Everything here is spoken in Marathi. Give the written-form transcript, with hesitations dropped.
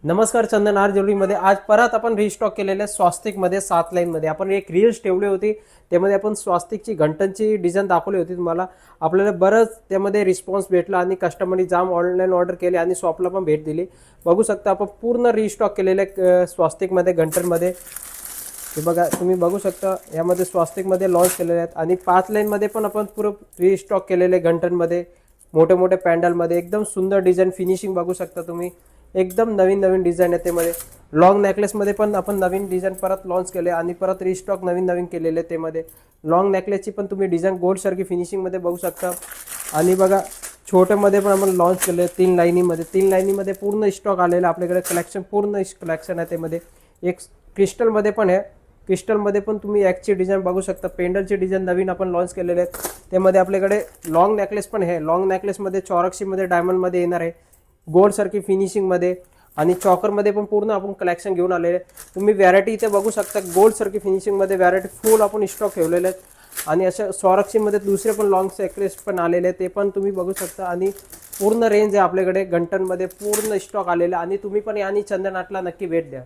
नमस्कार, चंदनहार ज्वेलरीमध्ये आज परत आपण रिस्टॉक केलेल्या स्वास्तिकमध्ये 7 लाईनमध्ये आपण एक रील्स ठेवली होती. त्यामध्ये आपण स्वास्तिकची घंटांची डिझाईन दाखवली होती तुम्हाला. आपल्याला बरंच त्यामध्ये रिस्पॉन्स भेटला आणि कस्टमरनी जाम ऑनलाईन ऑर्डर केली आणि शॉपला पण भेट दिली. बघू शकता आपण पूर्ण रिस्टॉक केलेल्या स्वास्तिकमध्ये घंटांमध्ये. हे बघा, तुम्ही बघू शकता यामध्ये स्वास्तिकमध्ये लॉन्च केलेले आहेत आणि 5 लाईनमध्ये पण आपण पूर्ण रिस्टॉक केलेले घंटांमध्ये, मोठे मोठे पॅन्डलमध्ये एकदम सुंदर डिझाईन फिनिशिंग बघू शकता तुम्ही. एकदम नवीन नवीन डिझाईन आहे त्यामध्ये. लॉंग नेकलेसमध्ये पण आपण नवीन डिझाईन परत लॉन्च केले आणि परत रिस्टॉक नवीन नवीन केलेले. त्यामध्ये लॉंग नेकलेसची पण तुम्ही डिझाईन गोल्डसारखी फिनिशिंगमध्ये बघू शकता. आणि बघा, छोट्यामध्ये पण आपण लॉन्च केले 3 लाईनीमध्ये. 3 लाईनीमध्ये पूर्ण स्टॉक आलेला आपल्याकडे. कलेक्शन पूर्ण कलेक्शन आहे त्यामध्ये. एक क्रिस्टलमध्ये पण आहे. क्रिस्टलमध्ये पण तुम्ही ॲक्सची डिझाईन बघू शकता. पेंडलची डिझाईन नवीन आपण लॉन्च केलेले आहेत. त्यामध्ये आपल्याकडे लॉंग नेकलेस पण आहे. लॉंग नेकलेसमध्ये चॉरक्सीमध्ये डायमंडमध्ये येणार आहे, गोल्डसारखी फिनिशिंगमध्ये. आणि चॉकरमध्ये पण पूर्ण आपण कलेक्शन घेऊन आलेले. तुम्ही व्हॅरायटी इथे बघू शकता. गोल्डसारखी फिनिशिंगमध्ये व्हॅरायटी फुल आपण स्टॉक ठेवलेले आहेत. आणि अशा चॉरक्सीमध्ये दुसरे पण लॉंग नेकलेस पण आलेले आहेत, ते पण तुम्ही बघू शकता. आणि पूर्ण रेंज आहे आपल्याकडे घंटांमध्ये, पूर्ण स्टॉक आलेला. आणि तुम्ही पण आणि चंदन आर्टला नक्की भेट द्या.